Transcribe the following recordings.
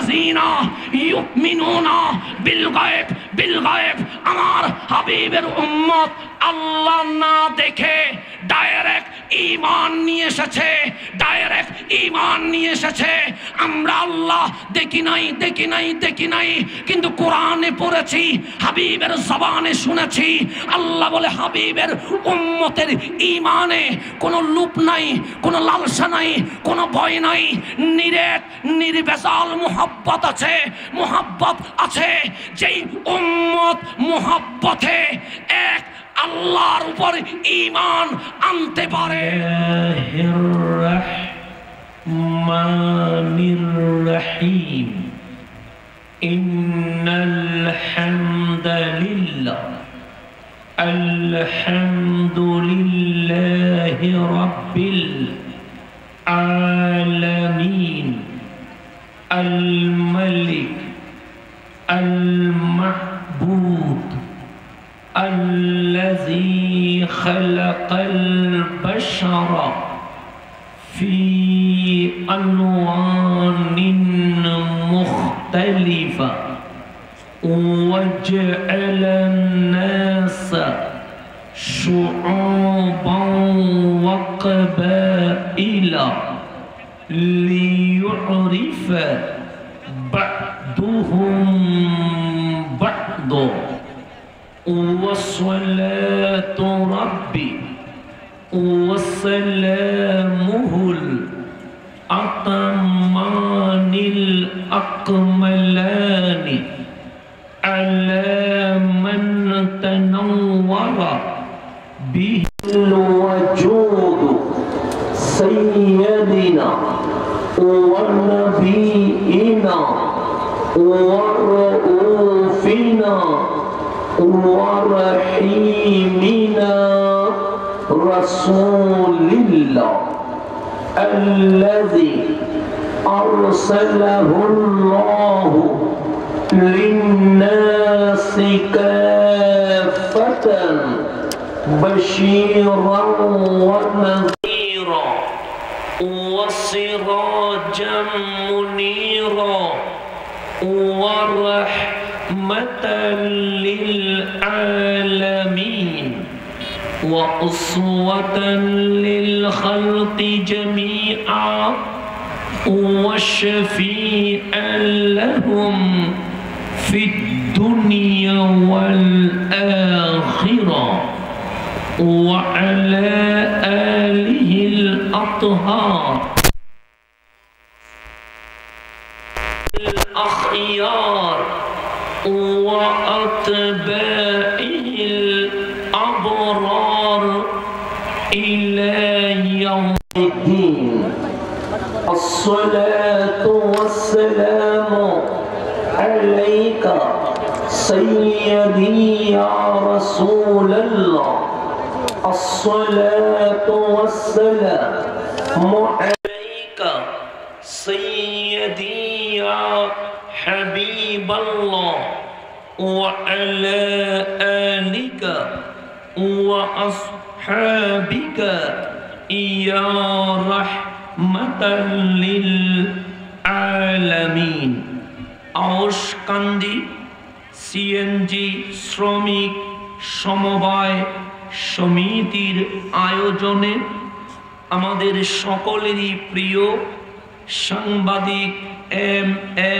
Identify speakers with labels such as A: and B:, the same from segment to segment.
A: আল্লাযীনা ইউমিনুনা বিল গায়ব আমার হাবিবের উম্মত আল্লাহ না দেখে ডাইরেক্ট ঈমান নিয়ে এসেছে আমরা আল্লাহ দেখি নাই কিন্তু কোরআনে পড়েছি হাবিবের জবানে শুনেছি আল্লাহ বলে হাবিবের উম্মতের ঈমানে কোনো লুপ নাই কোনো লালসা নাই কোনো ভয় নাই নির্বেজাল মুহাব্বত আছে যেই উম্মত মুহাব্বতে এক আল্লাহর উপর ঈমান আনতে পারে
B: রহমানির রহিম ইন্নাল হামদালিল্লাহ আলহামদুলিল্লাহি রাব্বিল আলামিন আল মালিক আল মাহবুদ الذي خلق البشر في ألوان مختلفة وجعل الناس شعوبا وقبائل ليعرف بعضهم بعضا وصلاة ربي وسلامه الأتمان الأكملان على من تنور به الوجود سيدنا ونبينا ورؤوفنا ورحيمنا رسول الله الذي أرسله الله للناس كافة بشيرا ونذيرا وسراجا منيرا ورحمة للعالمين وأسوة للخلق جميعا وشفيعا لهم في الدنيا والآخرة وعلى آله الأطهار الأخيار وأتباعه الأبرار إلى يوم الدين الصلاة والسلام عليك سيدي يا رسول الله الصلاة والسلام عليك سيدي يا حبيب الله وعلى آلك وأصحابك يا رحمة للعالمين আউশকান্দি সিএনজি শ্রমিক সমবায় সমিতির আয়োজনে আমাদের সকলেরই প্রিয় সাংবাদিক এম এ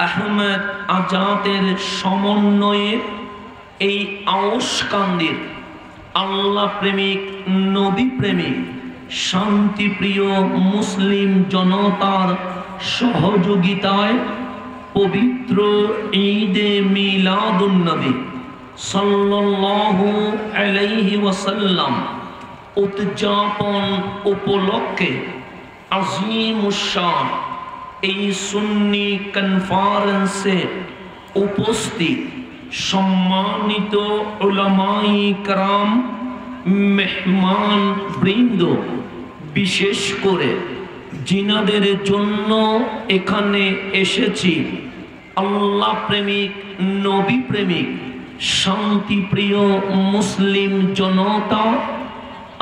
B: আহমেদ আজাদের সমন্বয়ে এই আউশকান্দির আল্লাহ প্রেমিক নবী প্রেমিক শান্তিপ্রিয় মুসলিম জনতার সহযোগিতায় পবিত্র ঈদে মিলাদুন নবী সাল্লাল্লাহু আলাইহি ওয়াসাল্লাম উদযাপন উপলক্ষে আজিমুশ-শান এই সুন্নি কনফারেন্সে উপস্থিত সম্মানিত উলামায়ে কেরাম মেহমান বৃন্দ বিশেষ করে জিনাদের জন্য এখানে এসেছি আল্লাহ প্রেমিক নবী প্রেমিক শান্তিপ্রিয় মুসলিম জনতা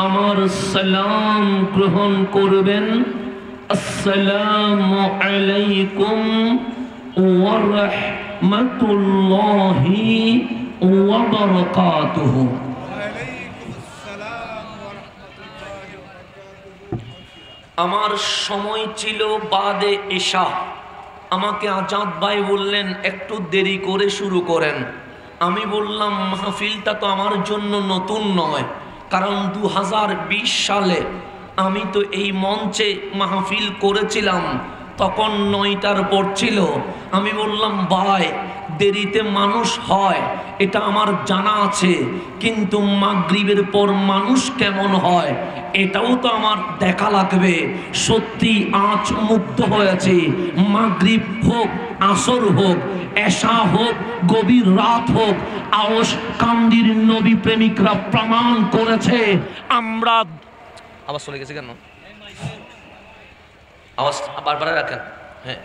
B: আমার সালাম গ্রহণ করবেন আসসালামু আলাইকুম ওয়া রাহমাতুল্লাহি ওয়া বারাকাতুহু। আমার সময় ছিল বাদে এশা। আমাকে আজাদ ভাই বললেন একটু দেরি করে শুরু করেন। আমি বললাম মাহফিলটা তো আমার জন্য নতুন নয়, কারণ 2020 সালে আমি তো এই মঞ্চে মাহফিল করেছিলাম, তখন 9টার পর ছিল। আমি বললাম ভাই দেরিতে মানুষ হয় এটা আমার জানা আছে, কিন্তু মাগরিবের পর মানুষ কেমন হয় এটাও তো আমার দেখা লাগবে। সত্যি আজ মুগ্ধ হয়েছে। মাগরিব হোক, আসর হোক, এশা হোক, গভীর রাত হোক, আওস কান্দির নবী প্রেমিকরা প্রমাণ করেছে আমরা। আওয়াজ চলে গেছে কেন? আওয়াজ বারবার রাখেন। হ্যাঁ,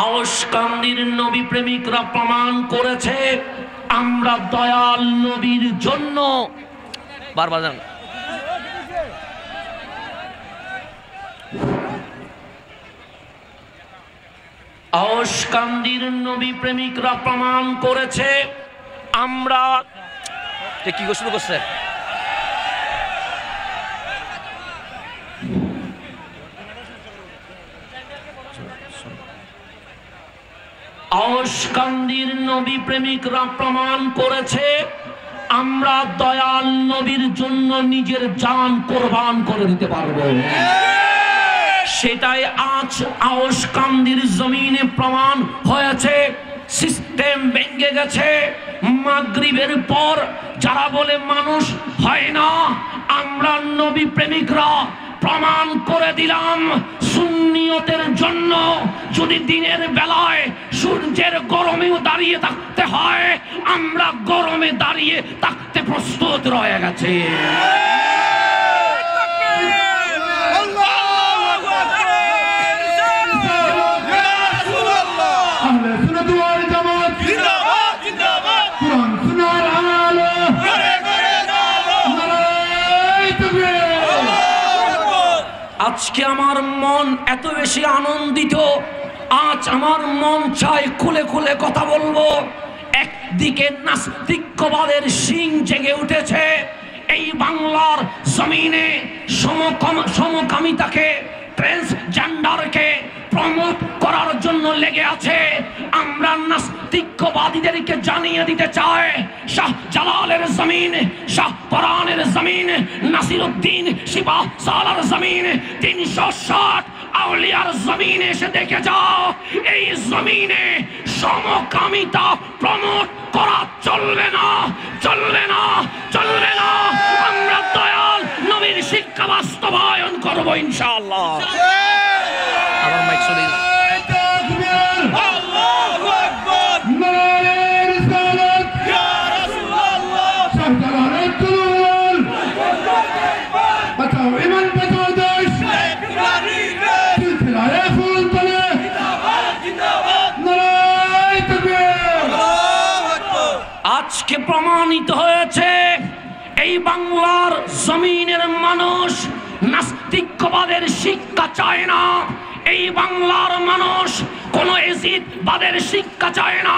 B: আওস কান্দির নবী প্রেমিকরা প্রমাণ করেছে আমরা দয়াল নবীর জন্য বারবার জান। আওস কান্দির নবী প্রেমিকরা প্রমাণ করেছে আমরা। কি শুরু করছে? আওস কান্দির নবী প্রেমিকরা প্রমাণ করেছে আমরা দয়াল নবীর জন্য নিজের জান কোরবান করে দিতে পারবো। সেটাই আজ আওস কান্দির জমিনে প্রমাণ হয়েছে। সিস্টেম ভেঙে গেছে। মাগরিবের পর যারা বলে মানুষ হয় না, আমরা নবী প্রেমিকরা প্রমাণ করে দিলাম সুন্নিয়তের জন্য যদি দিনের বেলায় সূর্যের গরমেও দাঁড়িয়ে থাকতে হয়, আমরা গরমে দাঁড়িয়ে থাকতে প্রস্তুত রয়ে গেছে। আজকে আমার মন এত বেশি আনন্দিত, আজ আমার মন চায় খুলে খুলে কথা বলবো। একদিকে নাস্তিকবাদের শিং জেগে উঠেছে এই বাংলার জমিনে, সমকামিতাকে, ট্রান্সজেন্ডারকে প্রমোট করার জন্য লেগে আছে। আমরা নাস্তিকবাদীদেরকে জানিয়ে দিতে চাই শাহ জালালের জমিন, শাহ পরানের জমিন, নাসিরউদ্দিন শিবা সালার জমিন, 360 আউলিয়ার জমিনে এসে দেখে যাও। এই জমিনে সমকামিতা প্রমোট করা চলবে না, চলবে না, চলবে না। আমরা দয়াল নবীর শিক্ষা বাস্তবায়ন করবো ইনশাআল্লাহ। আমার মাইক চলে গেছে। আল্লাহু আকবার, নারায়ে রিসালাত, ইয়া রাসূলুল্লাহ, শাহজালালের দুরুদ, বাঁচাও ঈমান, বাঁচাও দেশ, সিলসিলায়ে ফুলতলে জিন্দাবাদ, জিন্দাবাদ, নারায়ে তাকবীর, আল্লাহু আকবার। আজকে প্রমাণিত হয়েছে এই বাংলার জমিনের মানুষ নাস্তিকবাদের শিক্ষা চায় না। এই বাংলার মানুষ কোন এজিদবাদের শিক্ষা চায় না।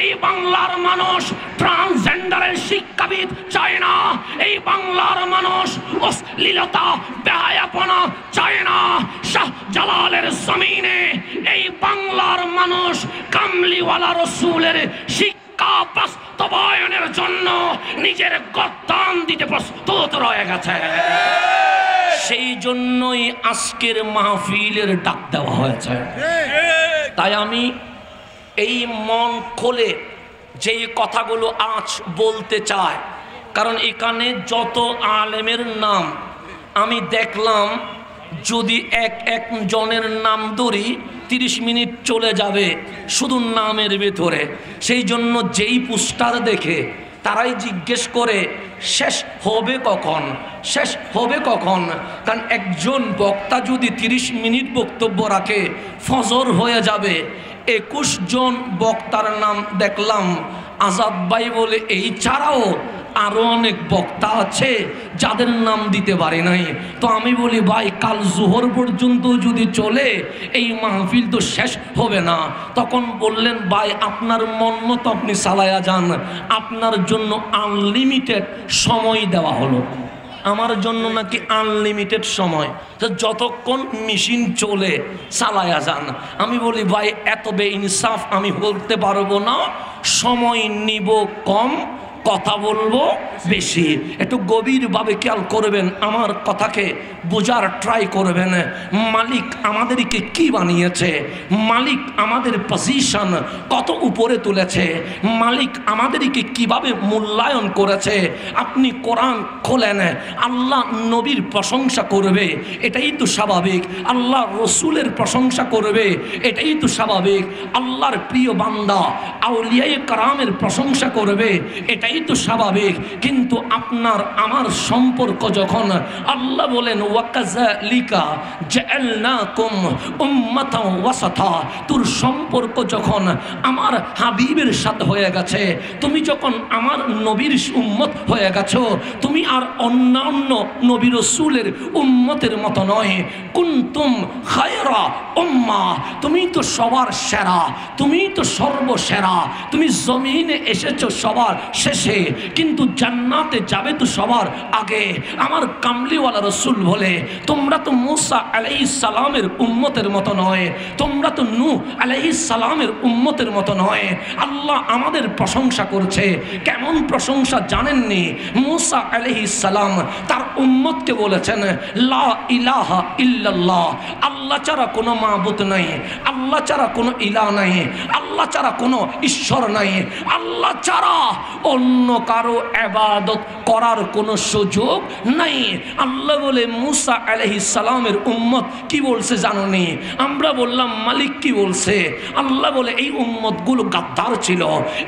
B: এই বাংলার মানুষ ট্রান্সজেন্ডারের শিক্ষাবিদ চায় না। এই বাংলার মানুষ অশ্লীলতা, বেহায়াপনা চায় না। শাহ জালালের জমিনে এই বাংলার মানুষ কামলিওয়ালা রসুলের শিক্ষা বাস্তবায়নের জন্য নিজের গর্দান দিতে প্রস্তুত রয়ে গেছে। সেই জন্যই আজকের মাহফিলের ডাক দেওয়া হয়েছে। তাই আমি এই মন খুলে যেই কথাগুলো আজ বলতে চাই, কারণ এখানে যত আলেমের নাম আমি দেখলাম, যদি এক জনের নাম ধরি 30 মিনিট চলে যাবে শুধু নামের ভেতরে। সেই জন্য যেই পোস্টার দেখে তারাই জিজ্ঞেস করে শেষ হবে কখন, শেষ হবে কখন। কারণ একজন বক্তা যদি 30 মিনিট বক্তব্য রাখে ফজর হয়ে যাবে। 21 জন বক্তার নাম দেখলাম। আজাদ ভাই বলে এই ছাড়াও আরো অনেক বক্তা আছে যাদের নাম দিতে পারে নাই। তো আমি বলি ভাই কাল জোহর পর্যন্ত যদি চলে এই মাহফিল তো শেষ হবে না। তখন বললেন ভাই আপনার মন মতো আপনি চালায়া যান, আপনার জন্য আনলিমিটেড সময় দেওয়া হলো। আমার জন্য নাকি আনলিমিটেড সময়, যতক্ষণ মেশিন চলে চালায়া যান। আমি বলি ভাই এত বেইনসাফ আমি বলতে পারবো না, সময় নিব কম, কথা বলবো বেশি। একটু গভীরভাবে খেয়াল করবেন, আমার কথাকে বোঝার ট্রাই করবেন। মালিক আমাদেরকে কি বানিয়েছে, মালিক আমাদের পজিশন কত উপরে তুলেছে, মালিক আমাদেরকে কিভাবে মূল্যায়ন করেছে। আপনি কোরআন খোলেন, আল্লাহ নবীর প্রশংসা করবে, এটাই তো স্বাভাবিক। আল্লাহ রসুলের প্রশংসা করবে, এটাই তো স্বাভাবিক। আল্লাহর প্রিয় বান্দা আউলিয়ায়ে কেরামের প্রশংসা করবে, এটাই তো স্বাভাবিক। কিন্তু আপনার আমার সম্পর্ক যখন আল্লাহ বলেন ওয়াকাযালিকা জাআলনাকুম উম্মাতাও ওয়াসাতা, তোর সম্পর্ক যখন আমার হাবিবের সাথে হয়ে গেছে, তুমি যখন আমার নবীর উম্মত হয়ে গেছো, তুমি আর অন্যান্য নবী রাসূলের উম্মতের মতো নয়। কুনতুম খায়রা উম্মাহ, তুমি তো সবার সেরা, তুমি তো সর্বসেরা। তুমি জমিনে এসেছো সবার শেষে, কিন্তু জান্নাতে যাবে তো সবার আগে। আমার কামলিওয়ালা রসুল বলে তোমরা তো মুসা আলাইহিস সালামের উম্মতের মতো নয়, তোমরা তো নূহ আলাইহিস সালামের উম্মতের মতো নয়। আল্লাহ আমাদের প্রশংসা করছে, কেমন প্রশংসা জানেননি? মুসা আলাইহিস সালাম তার উম্মতকে বলেছেন লা ইলাহা ইল্লাল্লাহ, আল্লাহ ছাড়া কোনো মাবুদ নাই, আল্লাহ ছাড়া কোনো ইলাহ নাই, আল্লাহ ছাড়া কোনো ঈশ্বর নাই, আল্লাহ ছাড়া অন্য কারো ইবাদত করার কোনো সুযোগ নাই। আল্লাহ বলে মুসা আলাইহিস সালামের উম্মত কি বলছে জানোনি? আমরা বললাম মালিক কি বলছে? আল্লাহ বলে এই উম্মতগুলো গাদ্দার ছিল,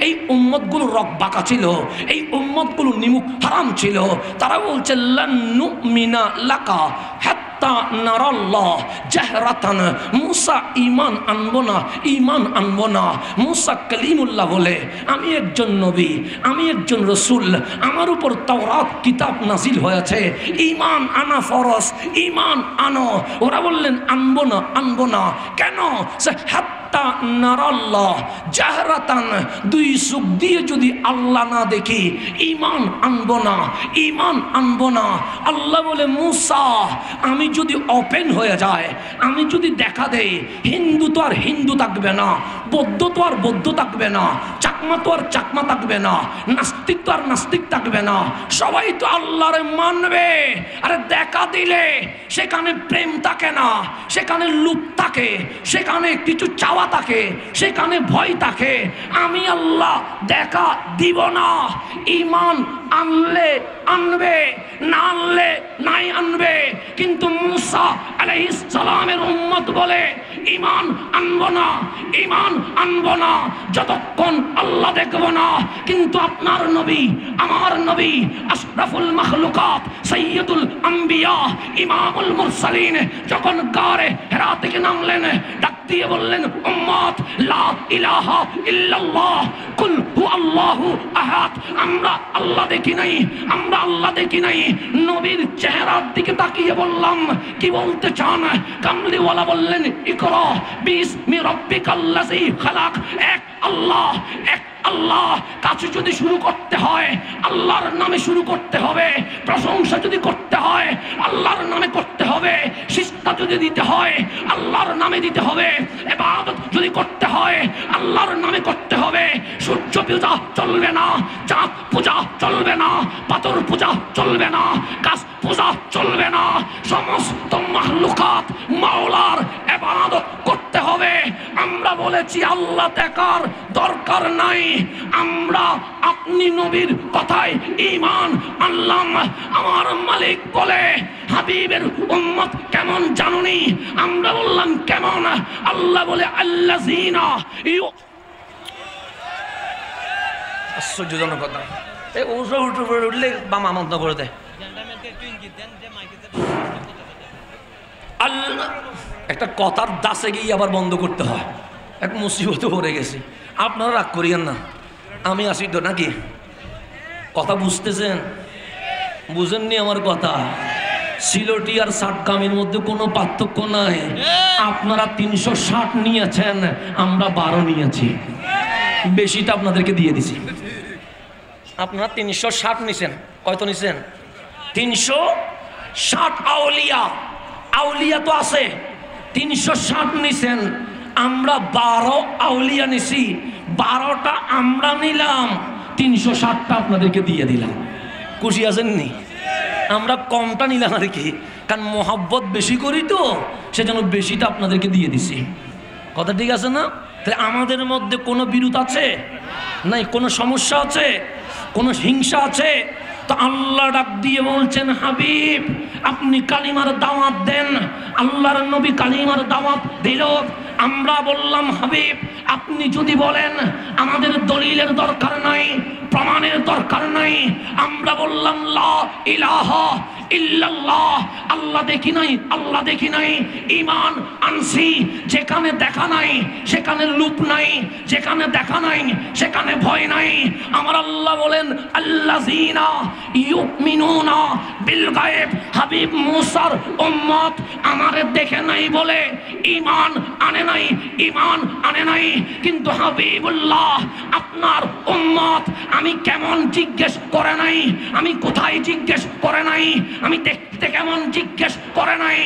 B: এই উম্মতগুলো রকবাকা ছিল, এই উম্মতগুলো নিমুখ হারাম ছিল। তারা বলছে লান নুমিনা লাকা হাত্তা নারাল্লাহ জাহরাতান। মুসা ঈমান আনবো না, ঈমান আনবো না। মুসা কালিমুল্লাহ বলে আমি একজন নবী, আমি একজন রসুল, আমার উপর তাওরাত কিতাব নাজিল হয়েছে, ঈমান আনা ফরজ, ঈমান আনো। ওরা বললেন আনবো না, আনবো না। কেন? নারাল্লাহ জাহরাতান, দুই চোখ দিয়ে যদি আল্লাহ না দেখি ঈমান আনবো না, ঈমান আনবো না। আল্লাহ বলে মুসা আমি যদি ওপেন হয়ে যায়, আমি যদি দেখা দেই, হিন্দু তো আর হিন্দু থাকবে না, বৌদ্ধ তো আর বৌদ্ধ থাকবে না, চাকমা তো আর চাকমা থাকবে না, নাস্তিক তো আর নাস্তিক থাকবে না, সবাই তো আল্লাহরে মানবে। আরে দেখা দিলে সেখানে প্রেম থাকে না, সেখানে লুপ থাকে, সেখানে কিছু চাওয়া থাকে, সেখানে ভয় থাকে। আমি আল্লাহ দেখা দিব না। ঈমান আনলে আনবে, না আনলে নাই আনবে। কিন্তু মুসা আলাইহিস সালামের উম্মত বলে ঈমান আনবো না, ঈমান আনবো না যতক্ষণ আল্লাহ দেখবো না। কিন্তু আপনার নবী, আমার নবী, আশরাফুল মাখলুকাত, সাইয়্যিদুল আম্বিয়া, ইমামুল মুরসালিন যখন গারে হেরা থেকে নামলেন, ডাক দিয়ে বললেন উম্মত লা ইলাহা ইল্লাল্লাহ কুল হু আল্লাহু আহাদ। আমরা আল্লাহ দেখি নাই, আমরা আল্লাহ দেখি নাই। নবীর চেহারার দিকে তাকিয়ে বললাম কি বলতে চান? কামলিওয়ালা বললেন ইকরা বিসমি রাব্বিকাল্লাযী খালাক। এক আল্লাহ, এক আল্লাহ। কাছে যদি শুরু করতে হয় আল্লাহর নামে শুরু করতে হবে, প্রশংসা যদি করতে হয় আল্লাহর নামে করতে হবে, শিক্ষা যদি দিতে হয় আল্লাহর নামে দিতে হবে, ইবাদত যদি করতে হয় আল্লাহর নামে করতে হবে। সূর্য পূজা চলবে না, চাঁদ পূজা চলবে না, পাথর পূজা চলবে না, গাছ পূজা চলবে না। সমস্ত মাখলুকাত মাওলার ইবাদত করতে হবে। আমরা বলেছি আল্লাহ দেখার দরকার নাই, আমরা আপনি নবীর কথায় ঈমান আনলাম। আমার মালিক বলে হাবিবের উম্মত কেমন জানুনি? আমরা বললাম কেমন? আল্লাহ বলে আল্লাযীনা। আশ্চর্যজনক কথা, এই উঠলে বাম আমন্ত করে দেয়। আল্লাহ একটা কথার দাসে গিয়ে আবার বন্ধ করতে হয়, এক মুসিবতে পড়ে গেছি। আপনারা রাগ করিয়েন না, আমি আসি তো নাকি? কথা বুঝতেছেন? বুঝেননি আমার কথা? সিলটি আর ষাটকামির মধ্যে কোনো পার্থক্য নাই। আপনারা 360 নিয়েছেন, আমরা 12 নিয়েছি, বেশিটা আপনাদেরকে দিয়ে দিছি। আপনারা 360 নিছেন, কত নিছেন? 360। আউলিয়া, আউলিয়া তো আছে, 360 নিছেন, আমরা 12 আউলিয়া নিছি, 12টা আমরা নিলাম, 360টা আপনাদেরকে দিয়ে দিলাম। খুশি আছেননি? আমরা কমটা নিলাম আর কি, কারণ মোহাব্বত বেশি করি তো, সেজন্য বেশিটা আপনাদেরকে দিয়ে দিছি। কথা ঠিক আছে না? তাহলে আমাদের মধ্যে কোনো বিরোধ আছে নাই? কোনো সমস্যা আছে? কোনো হিংসা আছে? তো আল্লাহ ডাক দিয়ে বলছেন, হাবিব আপনি কালিমার দাওয়াত দেন। আল্লাহর নবী কালিমার দাওয়াত দিল। আমরা বললাম, হাবিব আপনি যদি বলেন আমাদের দলিলের দরকার নাই, প্রমাণের দরকার নাই। আমরা বললাম লা ইলাহা ইল্লাল্লাহ, আল্লাহ দেখি নাই, আল্লাহ দেখি নাই, ঈমান আনছি। যেখানে দেখা নাই সেখানে লুপ নাই, যেখানে দেখা নাই সেখানে ভয় নাই। আমার আল্লাহ বলেন, আল্লাযীনা ইউমিনুনা বিল গায়ব। হাবিব মুসার উম্মত আমারে দেখে নাই বলে ঈমান আনে নাই, ঈমান আনে নাই। কিন্তু হাবিবুল্লাহ আপনার উম্মত আমি কেমন জিজ্ঞেস করে নাই, আমি কোথায় জিজ্ঞেস করে নাই, আমি দেখতে কেমন জিজ্ঞেস করে নাই।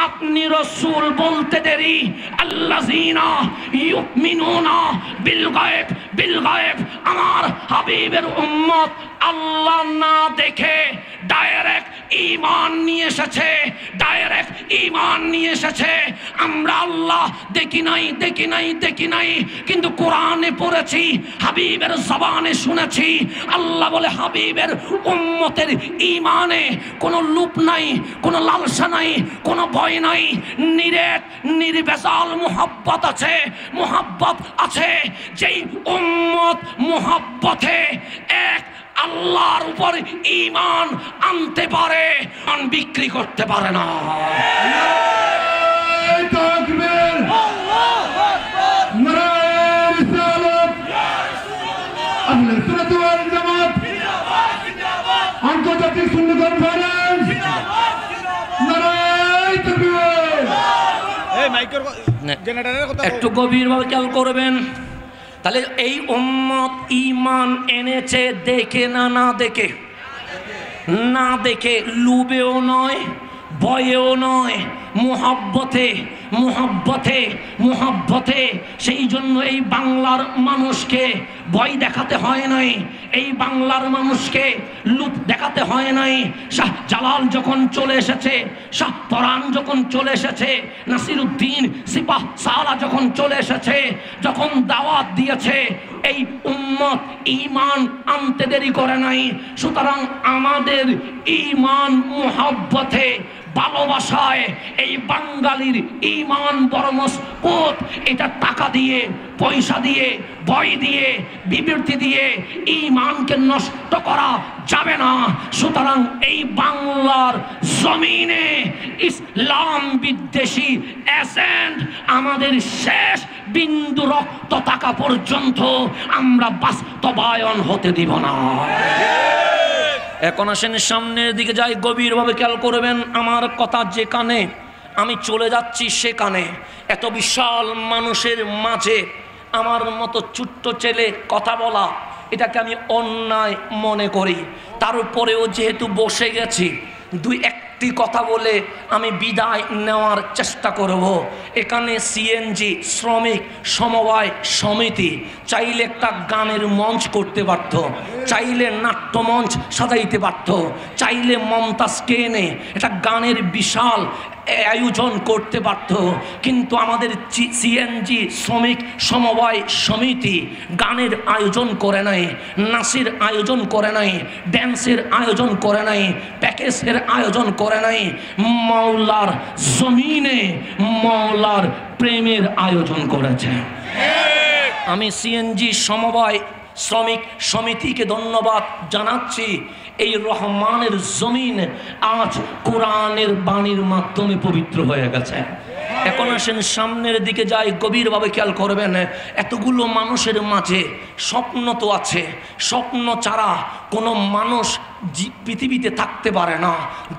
B: আপনি রাসূল বলতে দেরি, আল্লাযীনা ইউমিনুনা বিল গায়ব, বিল গায়ব। আমার হাবিবের উম্মত আল্লাহ না দেখে ডাইরেক্ট ঈমান নিয়ে এসেছে, ডাইরেক্ট ঈমান নিয়ে এসেছে। আমরা আল্লাহ দেখি নাই, দেখি নাই, দেখি নাই, কিন্তু কোরআনে পড়েছি, হাবিবের জবানে শুনেছি। আল্লাহ বলে হাবিবের উম্মতের ঈমানে কোনো লুপ নাই, কোনো লালসা নাই, কোনো ভয় নাই, নিরেট নির্বেজাল মুহাব্বত আছে, মুহাব্বত আছে। যেই উম্মত মুহাব্বতে এক আল্লাহর উপর ঈমান আনতে পারে, মান বিক্রি করতে পারে না।
C: তাকবীর, আল্লাহু আকবার, নারায়ে রিসালাত, আহলে সুন্নাত ওয়াল জামাত জিন্দাবাদ, জিন্দাবাদ, আন্তর্জাতিক সুন্নি কনফারেন্স জিন্দাবাদ, জিন্দাবাদ, নারায়ে তাকবীর। এই মাইকের জেনারেটরের কথা
B: একটু গভীরভাবে খেয়াল করবেন। তাহলে এই উম্মত ঈমান এনেছে দেখে না, না দেখে, না দেখে, লুবেও নয়, ভয়েও নয়, মুহাব্বতে, মুহাব্বতে, মুহাব্বতে। সেই জন্য এই বাংলার মানুষকে ভয় দেখাতে হয় নাই, এই বাংলার মানুষকে লুপ দেখাতে হয় নাই। শাহ জালাল যখন চলে এসেছে, শাহ পরাণ যখন চলে এসেছে, নাসিরউদ্দিন সিপাহ সালা যখন চলে এসেছে, যখন দাওয়াত দিয়েছে, এই উম্মত ঈমান আনতে দেরি করে নাই। সুতরাং আমাদের ঈমান মুহাব্বতে, ভালোবাসায় এই বাঙালির ঈমান বড় মজবুত। এটা টাকা দিয়ে, পয়সা দিয়ে, ভয় দিয়ে, বিবৃতি দিয়ে ঈমানকে নষ্ট করা যাবে না। সুতরাং এই বাংলার জমিনে ইসলাম বিদ্বেষী এজেন্ট আমাদের শেষ বিন্দু রক্ত থাকা পর্যন্ত আমরা বাস্তবায়ন হতে দিব না। এখন আসেন সামনের দিকে যাই, গভীরভাবে খেয়াল করবেন। আমার কথা যেখানে আমি চলে যাচ্ছি সেখানে এত বিশাল মানুষের মাঝে আমার মতো ছোট্ট ছেলে কথা বলা, এটাকে আমি অন্যায় মনে করি। তারপরেও যেহেতু বসে গেছি, দুই একটি কথা বলে আমি বিদায় নেওয়ার চেষ্টা করব। এখানে সিএনজি শ্রমিক সমবায় সমিতি চাইলে একটা গানের মঞ্চ করতে পারত, চাইলে নাট্য মঞ্চ সাজাইতে পারত, চাইলে মমতাজকে এনে একটা গানের বিশাল আয়োজন করতে পারত। কিন্তু আমাদের সিএনজি শ্রমিক সমবায় সমিতি গানের আয়োজন করে নাই, নাচের আয়োজন করে নাই, ড্যান্সের আয়োজন করে নাই, প্যাকেজের আয়োজন করে নাই। মাওলার জমিনে মাওলার প্রেমের আয়োজন করেছে। আমি সিএনজি সমবায় শ্রমিক সমিতিকে ধন্যবাদ জানাচ্ছি। এই রহমানের জমিন আজ কোরআনের বাণীর মাধ্যমে পবিত্র হয়ে গেছে। এখন আসেন সামনের দিকে যাই, গভীরভাবে খেয়াল করবেন। এতগুলো মানুষের মাঝে স্বপ্ন তো আছে, স্বপ্ন ছাড়া কোনো মানুষ পৃথিবীতে থাকতে পারে না।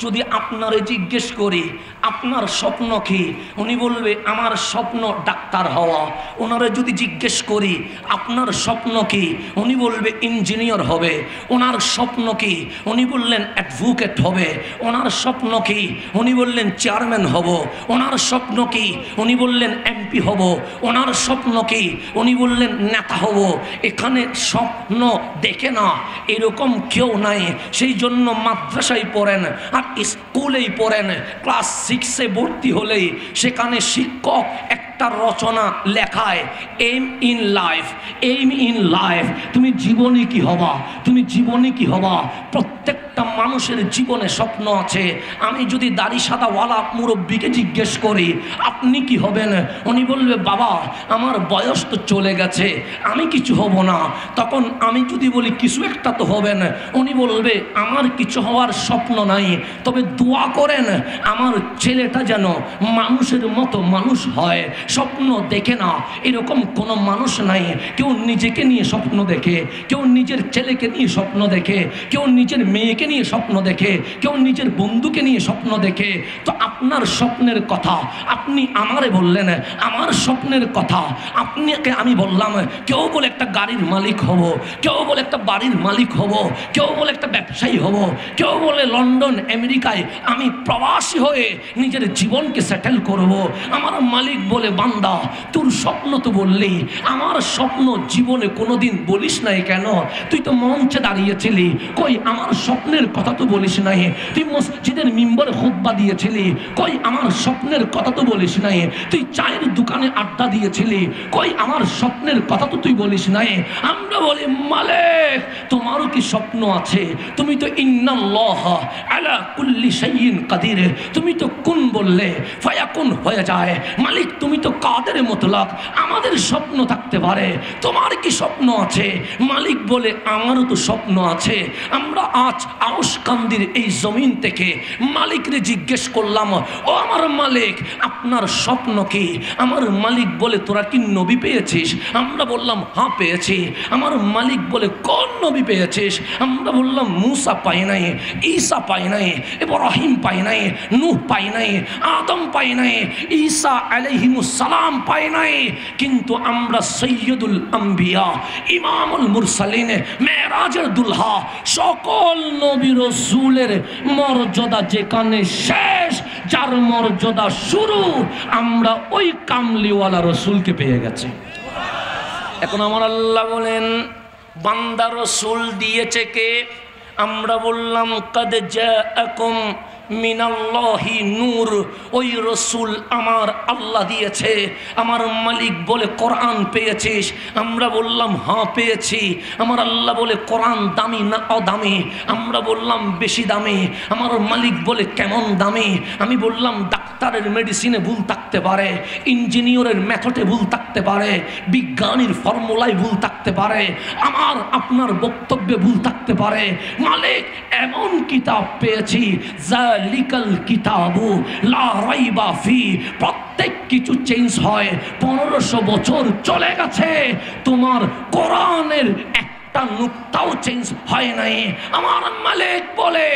B: যদি আপনারে জিজ্ঞেস করি আপনার স্বপ্ন কি, উনি বলবে আমার স্বপ্ন ডাক্তার হওয়া। ওনারে যদি জিজ্ঞেস করি আপনার স্বপ্ন কি, উনি বলবে ইঞ্জিনিয়ার হবে। ওনার স্বপ্ন কি, উনি বললেন অ্যাডভোকেট হবে। ওনার স্বপ্ন কি, উনি বললেন চেয়ারম্যান হব। ওনার স্বপ্ন কি, উনি বললেন এমপি হব। ওনার স্বপ্ন কি, উনি বললেন নেতা হব। এখানে স্বপ্ন দেখে না এরকম কেউ নাই। সেই জন্য মাদ্রাসায় পড়েন আর স্কুলেই পড়েন, ক্লাস 6-এ ভর্তি হলেই সেখানে শিক্ষক একটা রচনা লেখায়, aim in life, aim in life. তুমি জীবনে কি হবা, তুমি জীবনে কি হবা। প্রত্যেকটা মানুষের জীবনে স্বপ্ন আছে। আমি যদি দাড়ি সাদাওয়ালা মুরব্বীকে জিজ্ঞেস করি আপনি কি হবেন, উনি বলবে বাবা আমার বয়স তো চলে গেছে, আমি কিছু হব না। তখন আমি যদি বলি কিছু একটা তো হবেন, উনি বলবে আমার কিছু হওয়ার স্বপ্ন নাই, তবে দোয়া করেন আমার ছেলেটা যেন মানুষের মতো মানুষ হয়। স্বপ্ন দেখে না এরকম কোনো মানুষ নাই। কেউ নিজেকে নিয়ে স্বপ্ন দেখে, কেউ নিজের ছেলেকে নিয়ে স্বপ্ন দেখে, কেউ নিজের মেয়েকে নিয়ে স্বপ্ন দেখে, কেউ নিজের বন্ধুকে নিয়ে স্বপ্ন দেখে। তো আপনার স্বপ্নের কথা আপনি আমারে বললেন, আমার স্বপ্নের কথা আপনাকে আমি বললাম। কেউ বলে একটা গাড়ির মালিক হব, কেউ বলে একটা বাড়ির মালিক হব, কেউ বলে একটা ব্যবসায়ী হব, কেউ বলে লন্ডন আমেরিকায় আমি প্রবাসী হয়ে নিজের জীবনকে সেটেল করব। আমার মালিক বলে বান্দা তোর স্বপ্ন তো বললি, আমার স্বপ্ন জীবনে কোনোদিন বলিস নাই কেন? তুই তো মঞ্চে দাঁড়িয়েছিলি, কই আমার স্বপ্নের কথা তো বলিস নাই। তুই মসজিদের মিম্বরে খুতবা দিয়েছিলি, কই আমার স্বপ্নের কথা তো বলিস নাই। তুই চায়ের দোকানে আড্ডা দিয়েছিলি, কই আমার স্বপ্নের কথা তো তুই বলিস নাই। আমরা বলি মালিক তোমারও কি স্বপ্ন আছে? তুমি তো ইন্নাল্লাহ আলা কুল্লি শাইইন কাদির, তুমি তো কুন বললে ফায়াকুন হয়ে যায়। মালিক তুমি তো কাদের মতলব, আমাদের স্বপ্ন থাকতে পারে, তোমার কি স্বপ্ন আছে? মালিক বলে আমারও তো স্বপ্ন আছে। আমরা আজ আউশকান্দির এই জমিন থেকে মালিকরে জিজ্ঞেস করলাম, ও আমার মালিক আপনার স্বপ্ন কি? আমার মালিক বলে তোরা কি নবী পেয়েছিস? আমরা বললাম হ্যাঁ পেয়েছি। আমার মালিক বলে কোন নবী পেয়েছিস? আমরা বললাম মুসা পাই নাই, ঈসা পাই নাই, ইব্রাহিম পাই নাই, নূহ পাই নাই, আদম পাই নাই, ঈসা আলাইহিমুস সালাম পাই নাই। কিন্তু আমরা সৈয়দুল আম্বিয়া, ইমামুল মুরসালিন, মেরাজের দুলহা, সকল নবী রাসূলের মর্যাদা যেখানে শেষ, যার মর্যাদা শুরু, আমরা ওই কামলিওয়ালা রাসূলকে পেয়ে গেছি। এখন আমার আল্লাহ বলেন বান্দা রাসূল দিয়েছে কে? আমরা বললাম কাদ জাআকুম মিনাল্লাহি নূর, ওই রসুল আমার আল্লাহ দিয়েছে। আমার মালিক বলে কোরআন পেয়েছিস? আমরা বললাম হ্যাঁ পেয়েছি। আমার আল্লাহ বলে কোরআন দামি না অদামি? আমরা বললাম বেশি দামি। আমার মালিক বলে কেমন দামি? আমি বললাম ডাক্তারের মেডিসিনে ভুল থাকতে পারে, ইঞ্জিনিয়ারের মেথডে ভুল থাকতে পারে, বিজ্ঞানীর ফর্মুলায় ভুল থাকতে পারে, আমার আপনার বক্তব্যে ভুল থাকতে পারে। মালিক এমন কিতাব পেয়েছি লিকাল কিতাবু লা রাইবা ফি, প্রত্যেক কিছু চেঞ্জ হয়। 1500 বছর চলে গেছে, তোমার কোরআনের একটা নুক্তাও চেঞ্জ হয় নাই। আমার মালিক বলে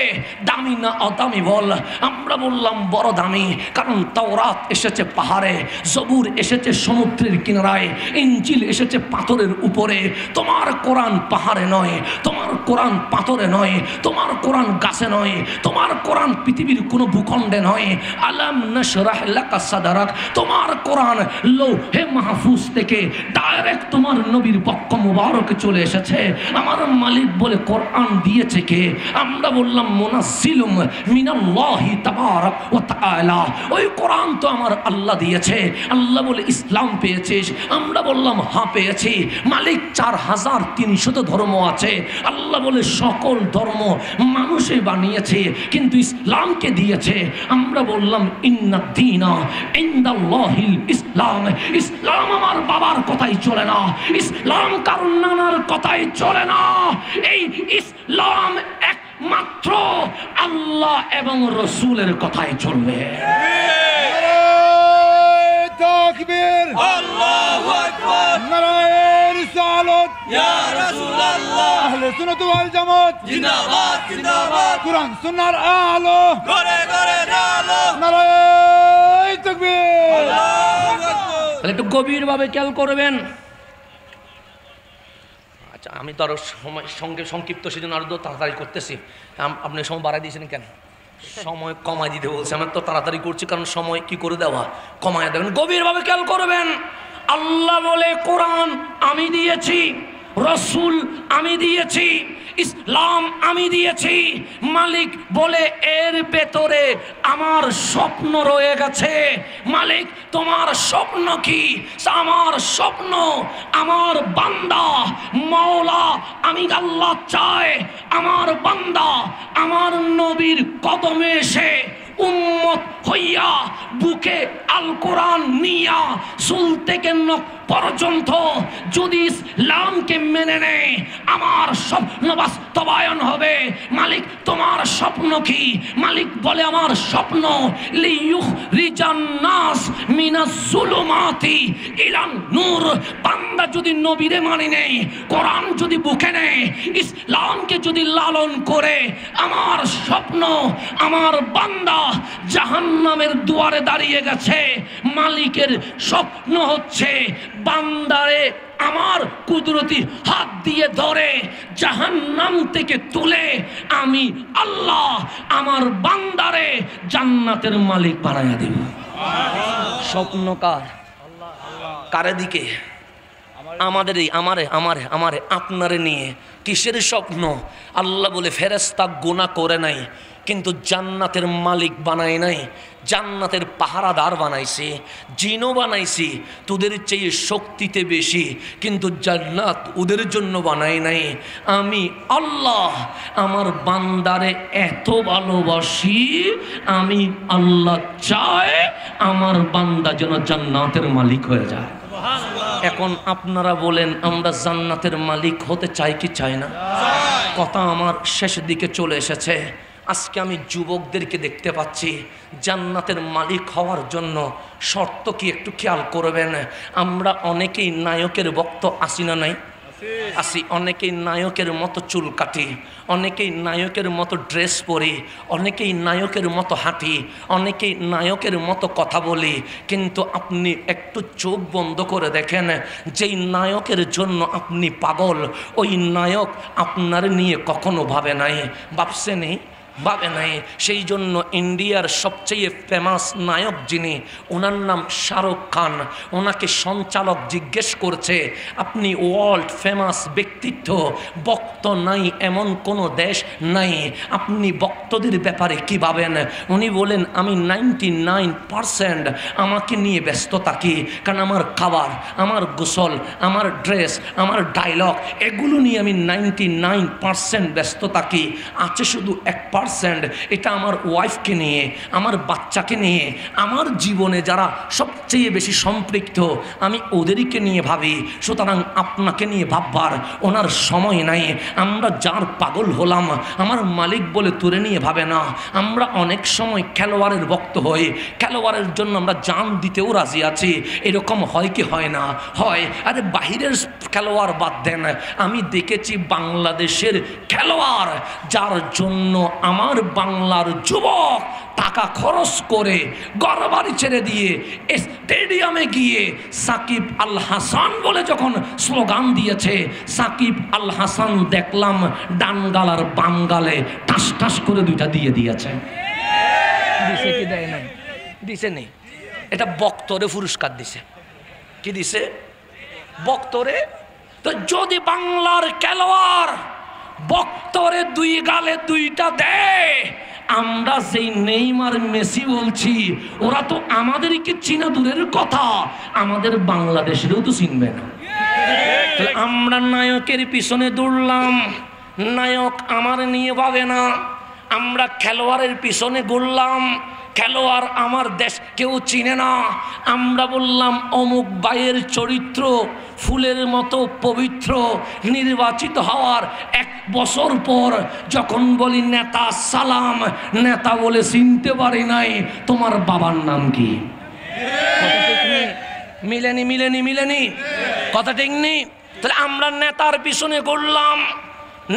B: দামি না অদামি বল? আমরা বললাম বড় দামি, কারণ তাওরাত এসেছে পাহাড়ে, জবুর এসেছে সমুদ্রের কিনারায়, ইনজিল এসেছে পাথরের উপরে। তোমার কোরআন পাহাড়ে নয়, তোমার কোরআন পাথরে নয়, তোমার কোরআন গাছে নয়, তোমার কোরআন পৃথিবীর কোনো ভূখণ্ডে নয়। আলাম নাশরাহ লাকা সাদরাক, তোমার কোরআন লৌহে মাহফুজ থেকে ডাইরেক্ট তোমার নবীর পক্ষ মুবারকে চলে এসেছে। আমার মালিক বলে কোরআন দিয়েছে কে? আমরা বললাম মুনাজ্জিলুম মিনাল্লাহি তাবারাক ওয়া তাআলা, ওই কোরআন তো আমার আল্লাহ দিয়েছে। আল্লাহ বলে ইসলাম পেয়েছিস? আমরা বললাম হ্যাঁ পেয়েছি। মালিক 4300 ধর্ম আছে, আল্লাহ বলে সকল ধর্ম মানুষে বানিয়েছে, কিন্তু ইসলামকে দিয়েছে। আমরা বললাম ইন্নাদ দীনা ইনদাল্লাহিল ইসলাম, ইসলাম আমার বাবার কথাই চলে না, ইসলাম কারণ নানার কথাই চলে না। এই ইসলাম একমাত্র আল্লাহ এবং রসুলের কথাই চলবে।
C: তাকবীর
D: আল্লাহু আকবার
C: নারায়ে রিসালাত
D: ইয়া রাসূলুল্লাহ
C: আহলে সুন্নাত ওয়াল জামাত
D: জিন্দাবাদ জিন্দাবাদ
C: কুরআন সুন্নাহর আলো
D: ঘরে ঘরে আলো
C: নারায়ে তাকবীর
D: আল্লাহু আকবার।
B: তাহলে একটু গভীরভাবে খেয়াল করবেন। আচ্ছা, আমি তো আরো সময় সংক্ষিপ্ত সেজন্য আরো তাড়াতাড়ি করতেছি। আপনি সময় বাড়াই দিয়েছেন কেন? সময় কমাই দিতে বলছে। আমি তো তাড়াতাড়ি করছি কারণ সময় কি করে দেওয়া, কমায় দেবেন। গভীরভাবে খেয়াল করবেন। আল্লাহ বলে কোরআন আমি দিয়েছি, রসুল আমি দিয়েছি, ইসলাম আমি দিয়েছি। মালিক বলে এর ভেতরে আমার স্বপ্ন রয়ে গেছে। মালিক তোমার স্বপ্ন কি? আমার স্বপ্ন আমার বান্দা মাওলা আমি আল্লাহ চাই আমার বান্দা আমার নবীর কদমে এসে উম্মত হইয়া বুকে আল কোরআন নিয়া চুল থেকে নখ পর্যন্ত যদি ইসলামকে মেনে নেয় আমার স্বপ্ন বাস্তবায়ন হবে। মালিক তোমার স্বপ্ন কি? মালিক বলে আমার স্বপ্ন লিয়ুখরিজান নাস মিনাজ যুলুমাতি ইলান নূর। বান্দা যদি নবীরে মানে নেয়, কোরআন যদি বুকে নেয়, ইসলামকে যদি লালন করে, আমার স্বপ্ন আমার বান্দা জাহান্নামের দুয়ারে দাঁড়িয়ে গেছে। মালিকের স্বপ্ন হচ্ছে বান্দারে আমার কুদরতি হাত দিয়ে ধরে জাহান্নাম থেকে তুলে আমি আল্লাহ আমার বান্দারে জান্নাতের মালিক বানাইয়া দেব। স্বপ্ন কার? কারে দিকে? আমাদেরই, আমারে আমারে আমারে আপনারে নিয়ে। কিসের স্বপ্ন? আল্লাহ বলে ফেরেশতা গুনাহ করে নাই কিন্তু জান্নাতের মালিক বানায় নাই, জান্নাতের পাহারাদার বানাইছে, জিনও বানাইছি তোদের চেয়ে শক্তিতে বেশি, কিন্তু জান্নাত ওদের জন্য বানাই নাই। আমি আল্লাহ আমার বান্দারে এত ভালোবাসি, আমি আল্লাহ চাই আমার বান্দা যেন জান্নাতের মালিক হয়ে যায়। এখন আপনারা বলেন আমরা জান্নাতের মালিক হতে চাই কি চাই না? কথা আমার শেষ দিকে চলে এসেছে। আজকে আমি যুবকদেরকে দেখতে পাচ্ছি জান্নাতের মালিক হওয়ার জন্য শর্ত কি একটু খেয়াল করবেন। আমরা অনেকেই নায়কের ভক্ত, আসি না নাই? আসি। অনেকেই নায়কের মতো চুল কাটি, অনেকেই নায়কের মতো ড্রেস পরি, অনেকেই নায়কের মতো হাঁটি, অনেকেই নায়কের মতো কথা বলি। কিন্তু আপনি একটু চোখ বন্ধ করে দেখেন, যেই নায়কের জন্য আপনি পাগল ওই নায়ক আপনার নিয়ে কখনো ভাবে নাই, ভাবছে নেই, ভাবে নাই। সেই জন্য ইন্ডিয়ার সবচেয়ে ফেমাস নায়ক যিনি, ওনার নাম শাহরুখ খান। ওনাকে সঞ্চালক জিজ্ঞেস করছে আপনি ওয়ার্ল্ড ফেমাস ব্যক্তিত্ব, ভক্ত নাই এমন কোনো দেশ নাই, আপনি ভক্তদের ব্যাপারে কী ভাবেন? উনি বলেন আমি 99% আমাকে নিয়ে ব্যস্ত থাকি, কারণ আমার খাবার, আমার গোসল, আমার ড্রেস, আমার ডায়লগ এগুলো নিয়ে আমি 99% ব্যস্ত থাকি। আছে শুধু 1%, এটা আমার ওয়াইফকে নিয়ে, আমার বাচ্চাকে নিয়ে, আমার জীবনে যারা সবচেয়ে বেশি সম্পৃক্ত আমি ওদেরকে নিয়ে ভাবি। সুতরাং আপনাকে নিয়ে ভাববার ওনার সময় নাই। আমরা যার পাগল হলাম আমার মালিক বলে তোরে নিয়ে ভাবে না। আমরা অনেক সময় খেলোয়াড়ের ভক্ত হই, খেলোয়াড়ের জন্য আমরা জান দিতেও রাজি আছি। এরকম হয় কি হয় না? হয়। আরে বাহিরের খেলোয়াড় বাদ দেন, আমি দেখেছি বাংলাদেশের খেলোয়াড় যার জন্য আমার বাংলার যুবক টাকা খরচ করে ঘরবাড়ি ছেড়ে দিয়ে স্টেডিয়ামে গিয়ে সাকিব আল হাসান বলে যখন স্লোগান দিয়েছে, সাকিব আল হাসান দেখলাম ডান গাল আর বাম গালে টাস টাস করে দুইটা দিয়ে দিয়েছে। দিছে কি দেয় নাই? দিছে নেই। এটা বক্তরে পুরস্কার দিছে। কি দিছে? বক্তরে। তো যদি বাংলার খেলোয়াড় বক্তরে দুই গালে দুইটা দেয়, আমরা যেই নেইমার মেসি বলছি ওরা তো আমাদেরকে চিনা দূরের কথা, আমাদের বাংলাদেশেরও তো চিনবে না। আমরা নায়কের পিছনে দৌড়লাম, নায়ক আমার নিয়ে ভাবে না। আমরা খেলোয়াড়ের পিছনে ঘুরলাম, খেলোয়াড় আমার দেশ কেউ চিনে না। আমরা বললাম অমুক ভাইয়ের চরিত্র ফুলের মতো পবিত্র, নির্বাচিত হওয়ার 1 বছর পর যখন বলি নেতা সালাম, নেতা বলে চিনতে পারি নাই তোমার বাবার নাম কি? মিলেনি মিলেনি মিলেনি, কথা ঠিক নেই? তাহলে আমরা নেতার পিছনে ঘুরলাম,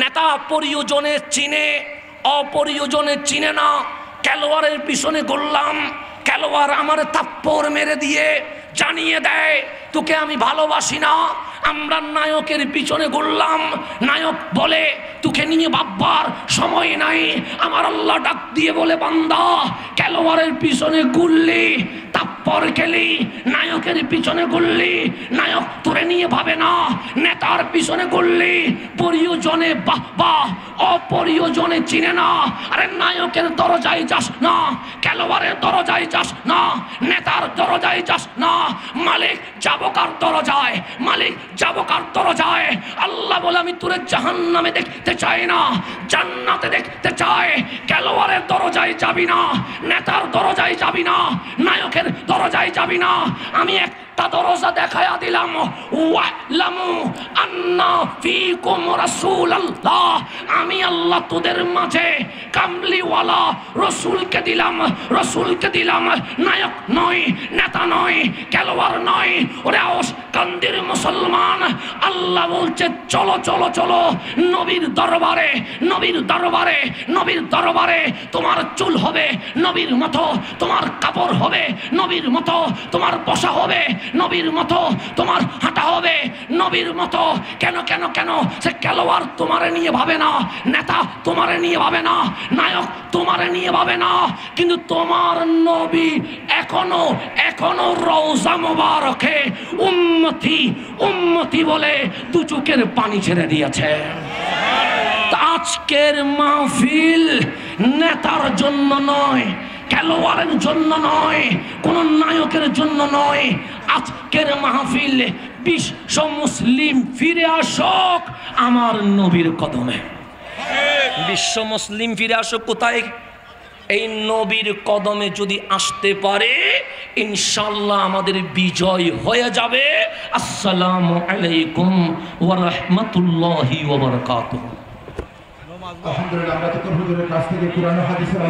B: নেতা প্রয়োজনে চিনে, অপ্রয়োজনে চিনে না। খেলোয়াড়ের পিছনে ঘুরলাম, খেলোয়াড় আমার থাপ্পড় মেরে দিয়ে জানিয়ে দেয় তোকে আমি ভালোবাসি না। আমরা নায়কের পিছনে ঘুরলাম, নায়ক বলে তোকে নিয়ে ভাববার সময় নাই। আমার আল্লাহ ডাক দিয়ে বলে বান্দা, খেলোয়াড়ের পিছনে ঘুরলি থাপ্পড় খেলি, নায়কের পিছনে ঘুরলি নায়ক তোরে নিয়ে ভাবে না। নেতার পিছনে ঘুরলি প্রয়োজনে বাহবা, অপ্রয়োজনে চিনে না। আরে নায়কের দরজায় যাস না, খেলোয়াড়ের দরজায় যাস না, নেতার দরজায় যাস না। মালিক যাবো কার দরজায়, মালিক যাবো কার দরজায়? আল্লাহ বলে আমি তোরে জাহান্নামে দেখতে চাই না, জান্নাতে দেখতে চাই। খেলোয়াড়ের দরজায় যাবি না, নেতার দরজায় যাবি না, নায়কের দরজায় যাবি না। আমি একটা দরজা দেখায়া দিলাম, ওয়ালামু আন্না ফীকুম রাসূলুল্লাহ। আমি আল্লাহ তোদের মাঝে কামলিওয়ালা রসুলকে দিলাম, রসুলকে দিলাম। নায়ক নয়, নেতা নয়, খেলোয়াড় নয়। ওরে আওস কান্দির মুসলমান, আল্লাহ বলছে চলো চলো চলো নবীর দরবারে, নবীর দরবারে, নবীর দরবারে। তোমার চুল হবে নবীর মতো, তোমার কাপড় হবে নবীর মতো, তোমার বসা হবে নবীর মতো, তোমার হাঁটা হবে নবীর মতো। কেন কেন কেন? সে খেলোয়াড় তোমারে নিয়ে ভাবে না, নেতা তোমারে নিয়ে ভাবে না, নায়ক তোমারে নিয়ে ভাবে না, কিন্তু তোমার নবী এখনো এখনো রওজা মুবারকে উম্মতি উম্মতি বলে দু চোখের পানি ছেড়ে দিয়েছে। আজকের মাহফিল নেতার জন্য নয়, খেলোয়াড়ের জন্য নয়, কোন নায়কের জন্য নয়। আজকের মাহফিল বিশ্ব মুসলিম ফিরে আসুক আমার নবীর কদমে। বিশ্ব মুসলিম ফিরে আসুক কোথায়? এই নবীর কদমে যদি আসতে পারে ইনশাআল্লাহ আমাদের বিজয় হয়ে যাবে। আসসালামু আলাইকুম ওয়া রাহমাতুল্লাহি ওয়া বারাকাতুহু।
E: আলহামদুলিল্লাহ, আমরা তো হুজুরের কাছ থেকে কুরআন ও হাদিসের